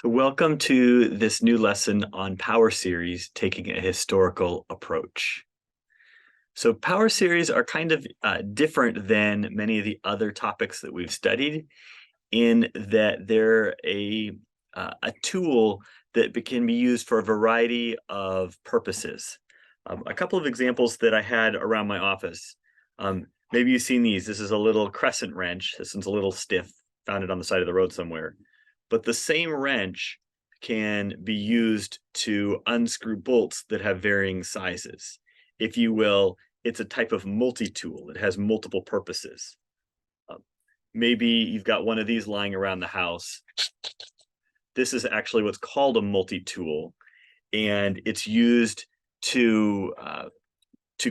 So welcome to this new lesson on power series, taking a historical approach. So power series are kind of different than many of the other topics that we've studied in that they're a tool that can be used for a variety of purposes. A couple of examples that I had around my office. Maybe you've seen these. This is a little crescent wrench. This one's a little stiff, found it on the side of the road somewhere. But the same wrench can be used to unscrew bolts that have varying sizes. If you will, it's a type of multi-tool. It has multiple purposes. Maybe you've got one of these lying around the house. This is actually what's called a multi-tool, and it's used to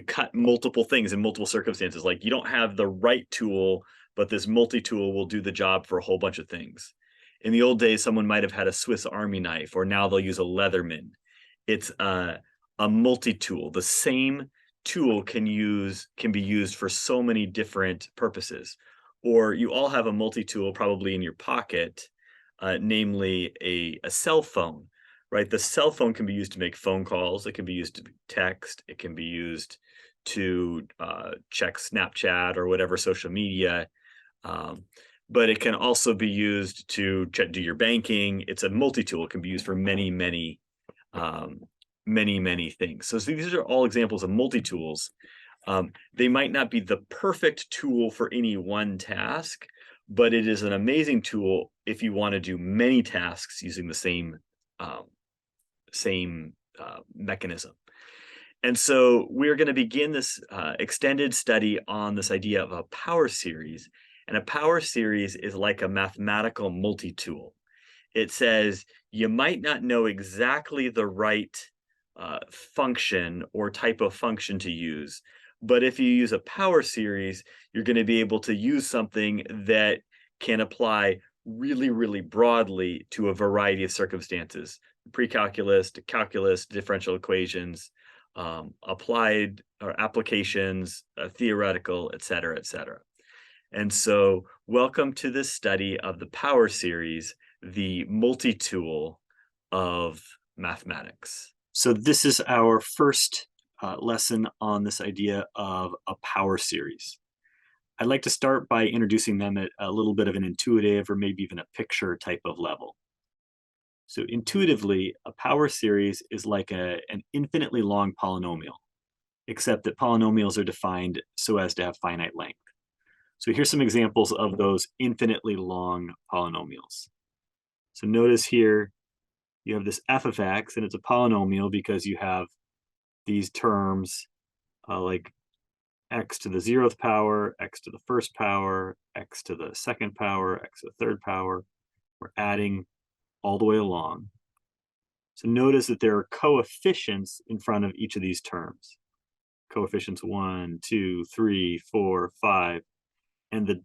cut multiple things in multiple circumstances. Like you don't have the right tool, but this multi-tool will do the job for a whole bunch of things. In the old days, someone might have had a Swiss Army knife, or now they'll use a Leatherman. It's a multi-tool. The same tool can be used for so many different purposes. Or you all have a multi-tool probably in your pocket, namely a cell phone, right? The cell phone can be used to make phone calls. It can be used to text. It can be used to check Snapchat or whatever social media. But it can also be used to do your banking. It's a multi-tool. It can be used for many, many things. So these are all examples of multi-tools. They might not be the perfect tool for any one task, but it is an amazing tool if you want to do many tasks using the same mechanism. And so we're going to begin this extended study on this idea of a power series. And a power series is like a mathematical multi-tool. It says you might not know exactly the right function or type of function to use, but if you use a power series, you're going to be able to use something that can apply really, really broadly to a variety of circumstances: pre-calculus to calculus, differential equations, applied or applications, theoretical, et cetera, et cetera. And so welcome to this study of the power series, the multi-tool of mathematics. So this is our first lesson on this idea of a power series. I'd like to start by introducing them at a little bit of an intuitive or maybe even a picture type of level. So intuitively, a power series is like an infinitely long polynomial, except that polynomials are defined so as to have finite length. So here's some examples of those infinitely long polynomials. So notice here, you have this f of x, and it's a polynomial because you have these terms like x to the 0th power, x to the 1st power, x to the 2nd power, x to the 3rd power. We're adding all the way along. So notice that there are coefficients in front of each of these terms. Coefficients 1, 2, 3, 4, 5. And the ...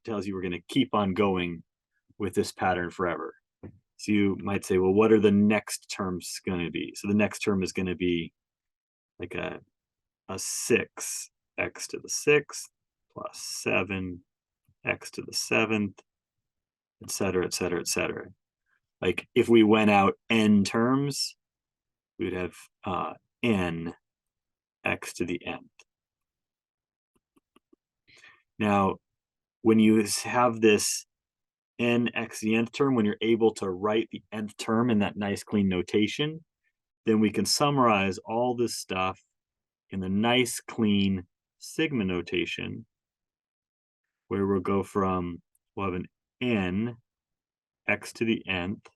tells you we're going to keep on going with this pattern forever. So you might say, well, what are the next terms going to be? So the next term is going to be like a 6, x to the 6th, plus 7, x to the 7th, et cetera, et cetera, et cetera. Like if we went out n terms, we would have n x to the nth. Now, when you have this n x to the nth term, when you're able to write the nth term in that nice clean notation, then we can summarize all this stuff in the nice clean sigma notation, where we'll go from, we'll have an n x to the nth.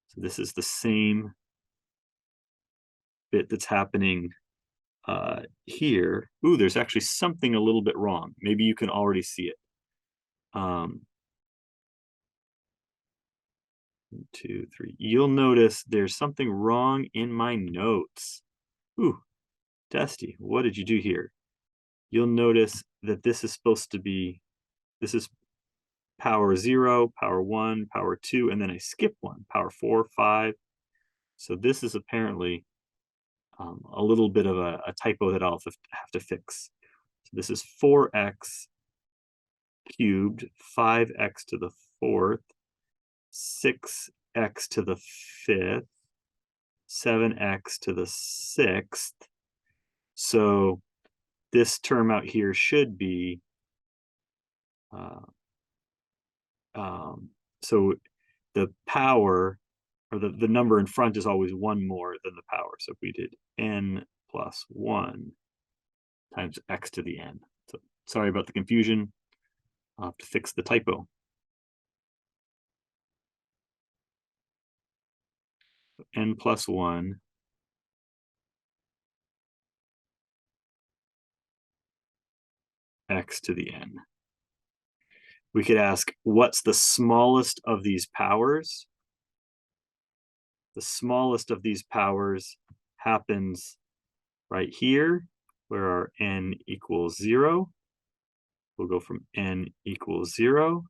So this is the same bit that's happening here. Ooh, there's actually something a little bit wrong. Maybe you can already see it. 1, 2, 3. You'll notice there's something wrong in my notes. Ooh, Dusty, what did you do here? You'll notice that this is supposed to be, this is power 0, power 1, power 2, and then I skip 1, power 4, 5. So this is apparently a little bit of a typo that I'll have to fix. So this is 4x cubed, 5x to the 4th, 6x to the 5th, 7x to the 6th. So this term out here should be, so the power, or the number in front is always one more than the power. So if we did n plus 1 times x to the n. So sorry about the confusion. I'll have to fix the typo. N plus 1 x to the n. We could ask, what's the smallest of these powers? The smallest of these powers happens right here, where our n equals 0. We'll go from n equals 0.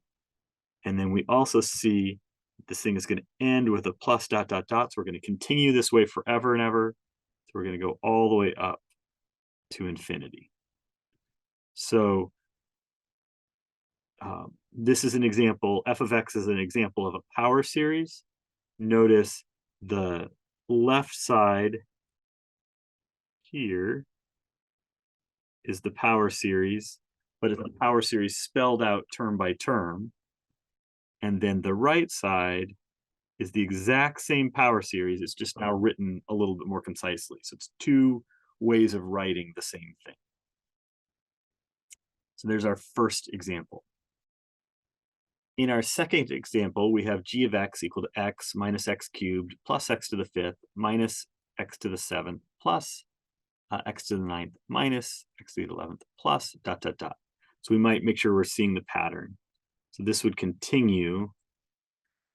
And then we also see this thing is going to end with a plus dot dot dot. So we're going to continue this way forever and ever. So we're going to go all the way up to infinity. So this is an example, f of x is an example of a power series. Notice the left side here is the power series, but it's the power series spelled out term by term. And then the right side is the exact same power series. It's just now written a little bit more concisely. So it's two ways of writing the same thing. So there's our first example. In our second example, we have g of x equal to x minus x cubed plus x to the 5th minus x to the 7th plus x to the 9th minus x to the 11th plus dot dot dot. So we might make sure we're seeing the pattern. So this would continue.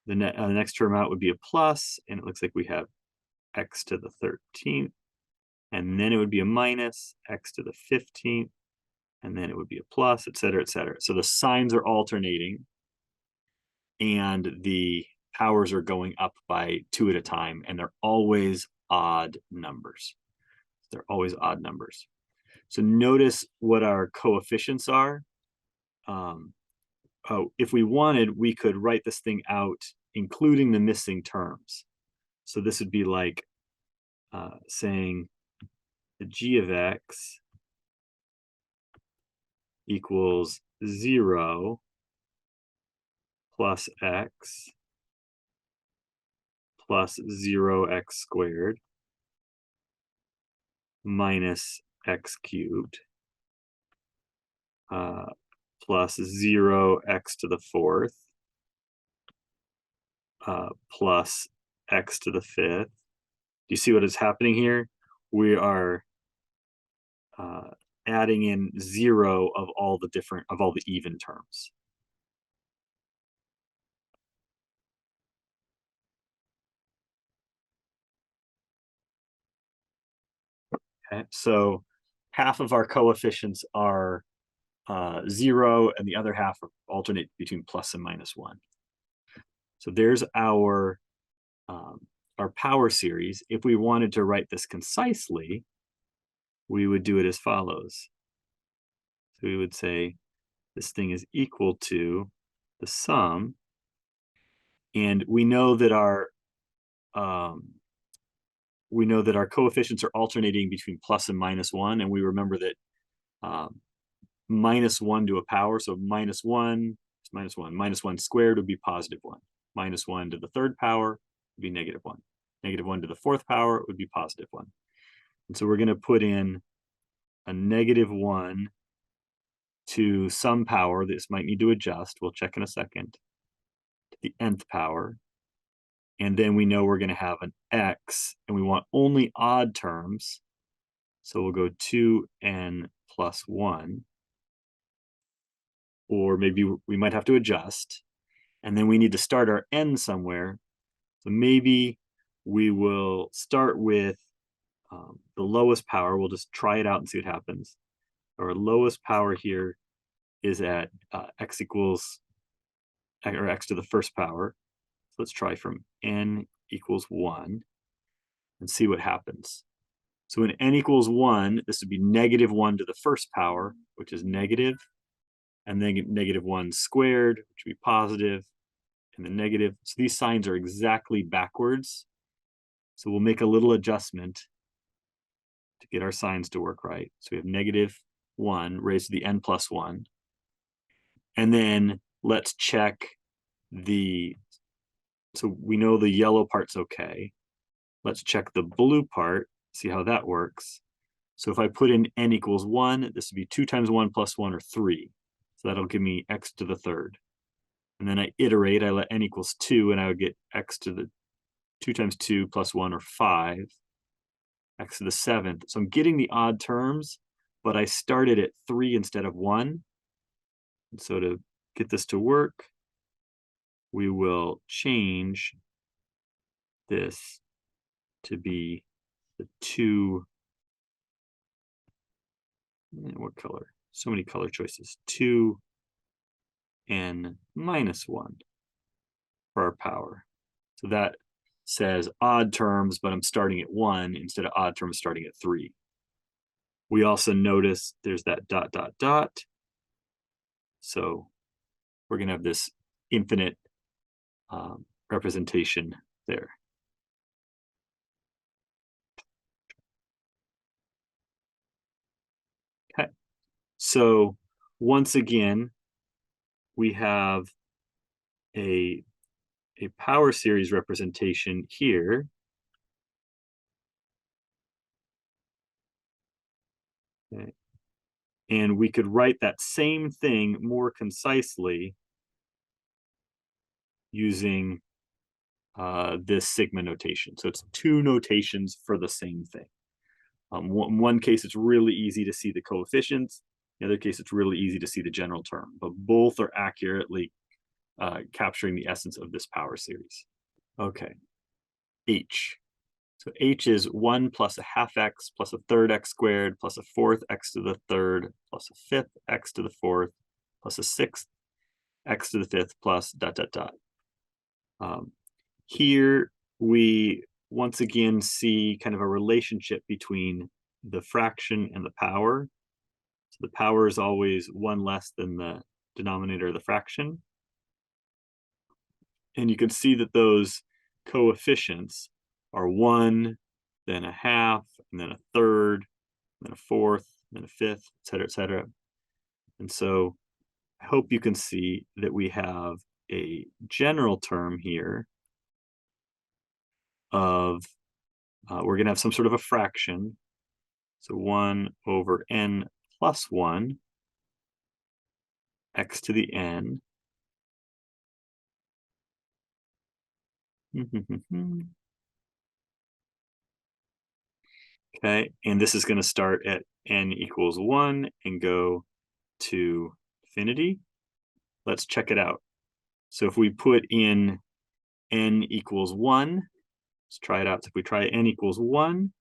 The next term out would be a plus, and it looks like we have x to the 13th, and then it would be a minus, x to the 15th, and then it would be a plus, et cetera, et cetera. So the signs are alternating, and the powers are going up by 2 at a time, and they're always odd numbers. They're always odd numbers. So notice what our coefficients are. If we wanted, we could write this thing out, including the missing terms. So this would be like saying the g of x equals 0 plus x plus 0x squared minus x cubed plus 0x to the 4th plus x to the 5th. Do you see what is happening here? We are adding in 0 of all the even terms. Okay, so half of our coefficients are 0, and the other half alternate between plus and minus 1. So there's our power series. If we wanted to write this concisely, we would do it as follows. So we would say this thing is equal to the sum, and we know that our coefficients are alternating between plus and minus 1, and we remember that minus 1 to a power, so minus 1 is minus 1. Minus 1 squared would be positive 1. Minus 1 to the 3rd power would be negative 1. Negative 1 to the 4th power would be positive 1. And so we're going to put in a negative 1 to some power. This might need to adjust. We'll check in a second. To the nth power. And then we know we're going to have an x, and we want only odd terms. So we'll go 2n plus 1. Or maybe we might have to adjust. And then we need to start our n somewhere. So maybe we will start with the lowest power. We'll just try it out and see what happens. Our lowest power here is at x equals, or x to the 1st power. So let's try from n equals 1 and see what happens. So when n equals 1, this would be negative 1 to the 1st power, which is negative, and then negative 1 squared, which would be positive, and the negative. So these signs are exactly backwards. So we'll make a little adjustment to get our signs to work right. So we have -1 raised to the n plus 1. And then let's check so we know the yellow part's okay. Let's check the blue part, see how that works. So if I put in n equals 1, this would be 2 times 1 plus 1, or 3. So that'll give me x to the third. And then I iterate, I let n equals 2, and I would get x to the 2 times 2 plus 1, or 5, x to the seventh. So I'm getting the odd terms, but I started at 3 instead of 1. And so to get this to work, we will change this to be the 2, what color? So many color choices. 2n minus 1 for our power. So that says odd terms, but I'm starting at 1 instead of odd terms starting at 3. We also notice there's that ... So we're going to have this infinite representation there. Okay, so once again, we have a power series representation here. Okay. And we could write that same thing more concisely using this sigma notation. So it's 2 notations for the same thing. In one case, it's really easy to see the coefficients. In the other case, it's really easy to see the general term, but both are accurately capturing the essence of this power series. Okay, h. So h is 1 plus a half x plus a third x squared plus a fourth x to the third plus a fifth x to the fourth plus a sixth x to the fifth plus ... Here we once again see kind of a relationship between the fraction and the power. So the power is always 1 less than the denominator of the fraction. And you can see that those coefficients are 1, then a half, and then a third, then a fourth, then a fifth, et cetera, et cetera. And so I hope you can see that we have a general term here of, we're going to have some sort of a fraction. So 1 over n plus 1, x to the n. Okay, and this is going to start at n equals 1 and go to infinity. Let's check it out. So if we put in n equals 1, let's try it out. So if we try n equals 1,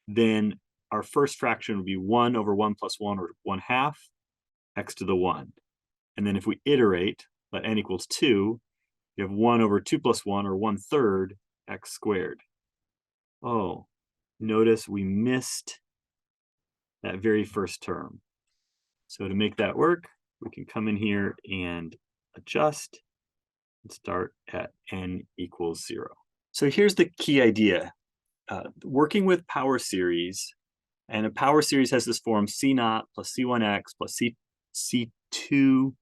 then our first fraction would be 1 over 1 plus 1, or 1/2, x to the 1. And then if we iterate, let n equals 2, you have 1 over 2 plus 1, or 1/3, x squared. Oh, notice we missed that very first term. So to make that work, we can come in here and adjust and start at n equals 0. So here's the key idea. Working with power series, and a power series has this form: c0 plus c1x plus c2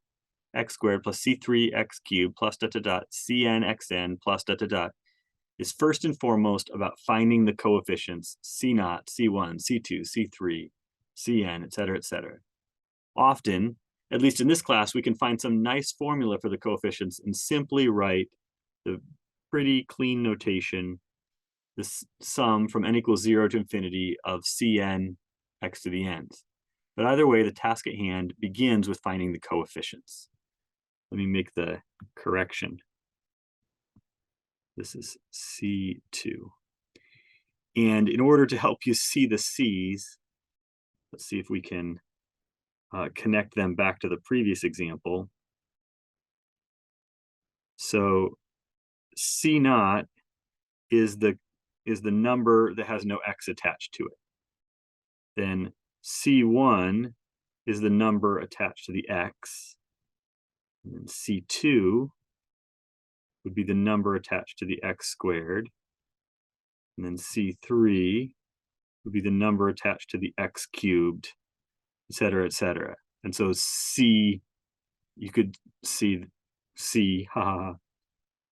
x squared plus c3 x cubed plus ... cn xn plus ... is first and foremost about finding the coefficients c0, c1, c2, c3, cn, et cetera, et cetera. Often, at least in this class, we can find some nice formula for the coefficients and simply write the pretty clean notation, the sum from n equals 0 to infinity of cn x to the nth. But either way, the task at hand begins with finding the coefficients. Let me make the correction. This is C2. And in order to help you see the C's, let's see if we can connect them back to the previous example. So C0 is the number that has no x attached to it. Then C1 is the number attached to the x. And then C2 would be the number attached to the x squared. And then C3 would be the number attached to the x cubed, et cetera, et cetera. And so C, you could see C, you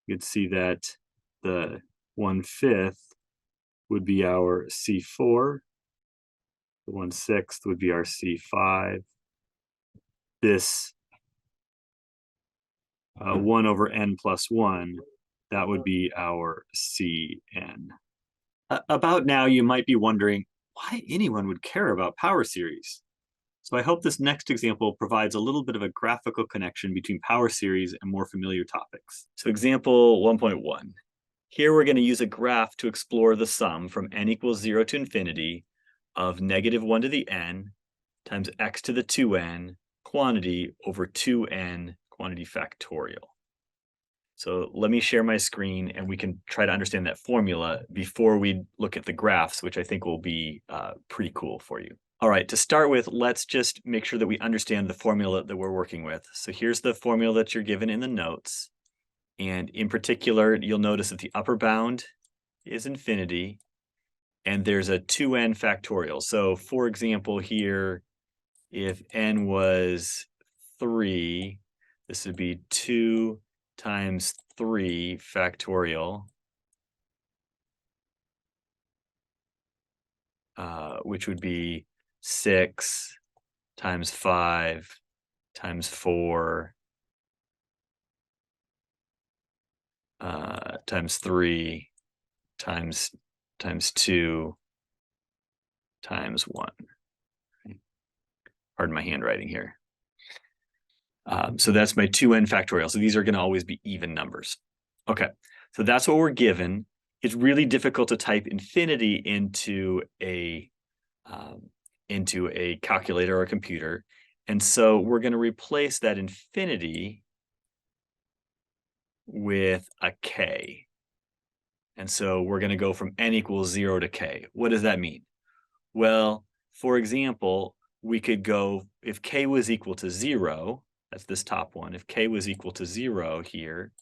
could see that the 1/5 would be our C4, the 1/6 would be our C5. This 1 over n plus 1, that would be our Cn. About now, you might be wondering why anyone would care about power series. So I hope this next example provides a little bit of a graphical connection between power series and more familiar topics. So example 1.1. Here we're going to use a graph to explore the sum from n equals 0 to infinity of -1 to the n times x to the 2n quantity over 2n quantity factorial. So let me share my screen and we can try to understand that formula before we look at the graphs, which I think will be pretty cool for you. All right, to start with, let's just make sure that we understand the formula that we're working with. So here's the formula that you're given in the notes. And in particular, you'll notice that the upper bound is infinity and there's a 2n factorial. So for example, here, if n was 3, this would be 2 times 3 factorial, which would be 6 times 5 times 4 times 3 times 2 times 1. Pardon my handwriting here. So that's my 2n factorial. So these are going to always be even numbers. Okay, so that's what we're given. It's really difficult to type infinity into a calculator or a computer. And so we're going to replace that infinity with a k. And so we're going to go from n equals 0 to k. What does that mean? Well, for example, we could go, if k was equal to 0, that's this top one. If k was equal to 0 here,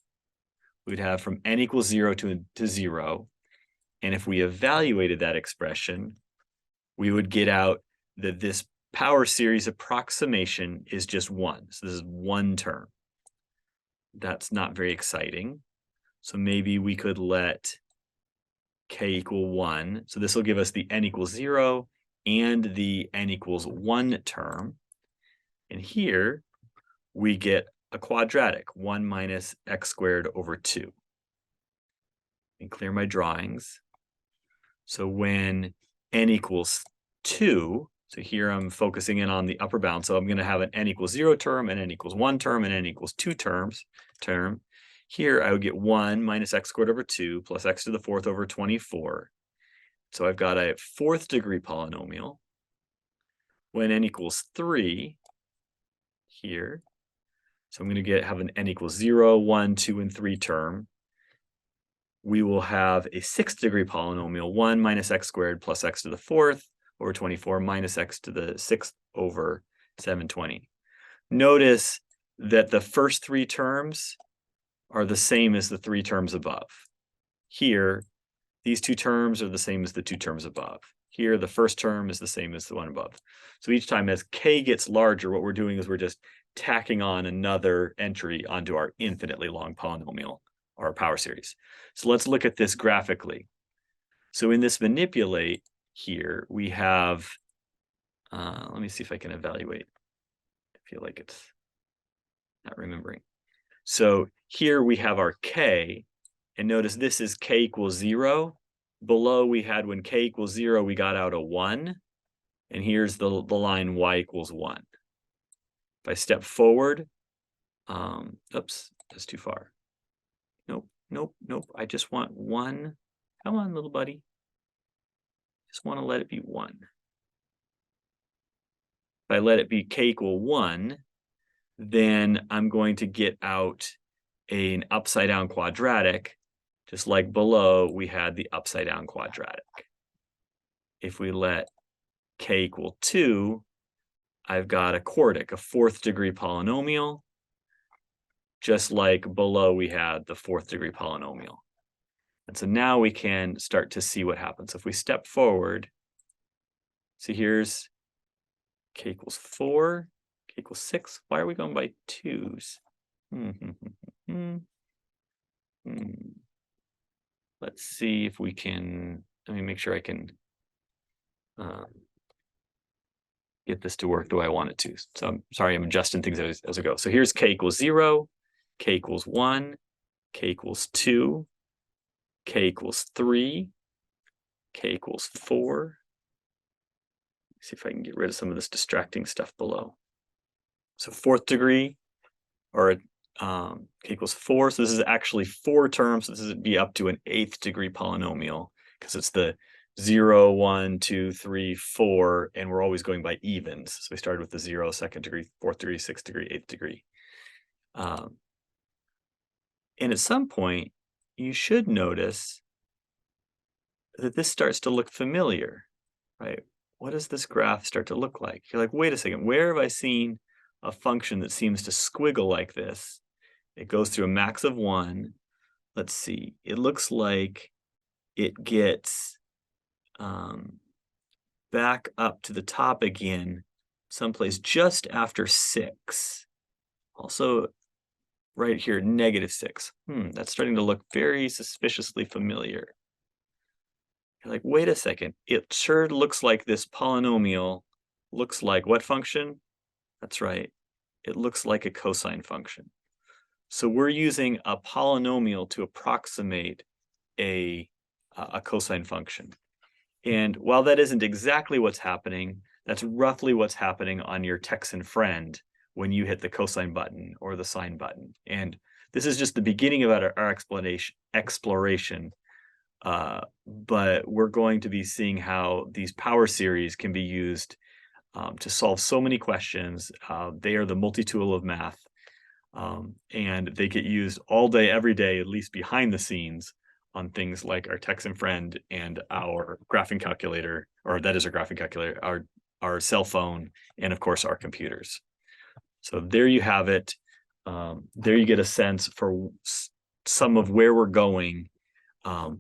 we'd have from n equals 0 to 0. And if we evaluated that expression, we would get out that this power series approximation is just 1. So this is one term. That's not very exciting. So maybe we could let k equal 1. So this will give us the n equals 0 and the n equals 1 term. And here we get a quadratic, 1 minus x squared over 2. And clear my drawings. So when n equals 2, so here I'm focusing in on the upper bound. So I'm going to have an n equals 0 term, and n equals 1 term, and n equals 2 term. Here I would get 1 minus x squared over 2 plus x to the 4th over 24. So I've got a 4th degree polynomial. When n equals 3 here, so I'm going to have an n equals 0, 1, 2, and 3 term. We will have a 6th degree polynomial, 1 minus x squared plus x to the 4th over 24 minus x to the 6th over 720. Notice that the first 3 terms are the same as the 3 terms above. Here, these 2 terms are the same as the 2 terms above. Here, the first term is the same as the one above. So each time as k gets larger, what we're doing is we're just tacking on another entry onto our infinitely long polynomial, or power series. So let's look at this graphically. So in this manipulate here, we have, let me see if I can evaluate. I feel like it's not remembering. So here we have our k, and notice this is k equals 0. Below we had when k equals 0, we got out a 1. And here's the line y equals 1. If I step forward, oops, that's too far. Nope. I just want 1. Come on, little buddy. Just want to let it be 1. If I let it be k equal 1, then I'm going to get out an upside down quadratic, just like below we had the upside down quadratic. If we let k equal 2, I've got a quartic, a 4th degree polynomial. just like below we had the 4th degree polynomial. And so now we can start to see what happens. If we step forward, see here's k equals 4, k equals 6. Why are we going by 2s? Let's see if we can, let me make sure I can get this to work the way I want it to. So I'm sorry, I'm adjusting things as I go. So here's k equals 0, k equals 1, k equals 2, k equals 3, k equals 4. Let's see if I can get rid of some of this distracting stuff below. So 4th degree, or k equals 4. So this is actually 4 terms. So this would be up to an 8th degree polynomial because it's the 0, 1, 2, 3, 4, and we're always going by evens. So we started with the 0, 2nd degree, 4th degree, 6th degree, 8th degree. And at some point, you should notice that this starts to look familiar, right? What does this graph start to look like? You're like, wait a second, where have I seen a function that seems to squiggle like this? It goes through a max of 1. Let's see, it looks like it gets back up to the top again, someplace just after 6. Also, right here, -6. That's starting to look very suspiciously familiar. You're like, wait a second, it sure looks like this polynomial looks like what function? That's right, it looks like a cosine function. So we're using a polynomial to approximate a cosine function. And while that isn't exactly what's happening, that's roughly what's happening on your Texan friend when you hit the cosine button or the sine button. And this is just the beginning of our exploration. But we're going to be seeing how these power series can be used to solve so many questions. They are the multi-tool of math. And they get used all day, every day, at least behind the scenes, on things like our Texan friend and our graphing calculator, or that is our graphing calculator, our cell phone, and of course our computers. So there you have it. There you get a sense for some of where we're going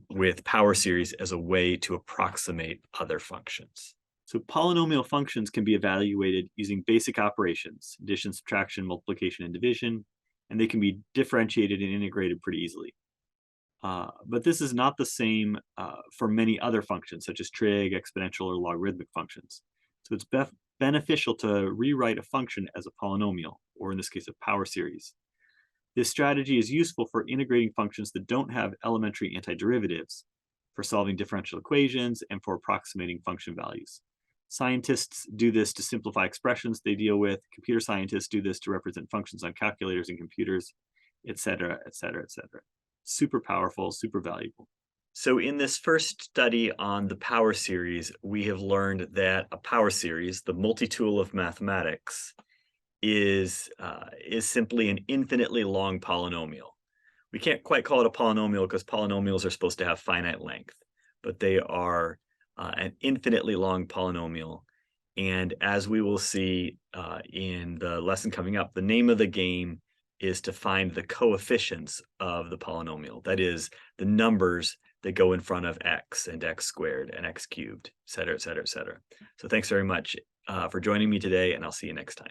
with power series as a way to approximate other functions. So polynomial functions can be evaluated using basic operations, addition, subtraction, multiplication, and division, and they can be differentiated and integrated pretty easily. But this is not the same for many other functions, such as trig, exponential, or logarithmic functions. So it's beneficial to rewrite a function as a polynomial, or in this case, a power series. This strategy is useful for integrating functions that don't have elementary antiderivatives, for solving differential equations, and for approximating function values. Scientists do this to simplify expressions they deal with. Computer scientists do this to represent functions on calculators and computers, etc., etc., etc. Super powerful, super valuable. So in this first study on the power series, we have learned that a power series, the multi-tool of mathematics, is simply an infinitely long polynomial. We can't quite call it a polynomial because polynomials are supposed to have finite length, but they are an infinitely long polynomial. And as we will see in the lesson coming up, the name of the game is to find the coefficients of the polynomial. That is, the numbers that go in front of x and x squared and x cubed, et cetera, et cetera, et cetera. So thanks very much for joining me today, and I'll see you next time.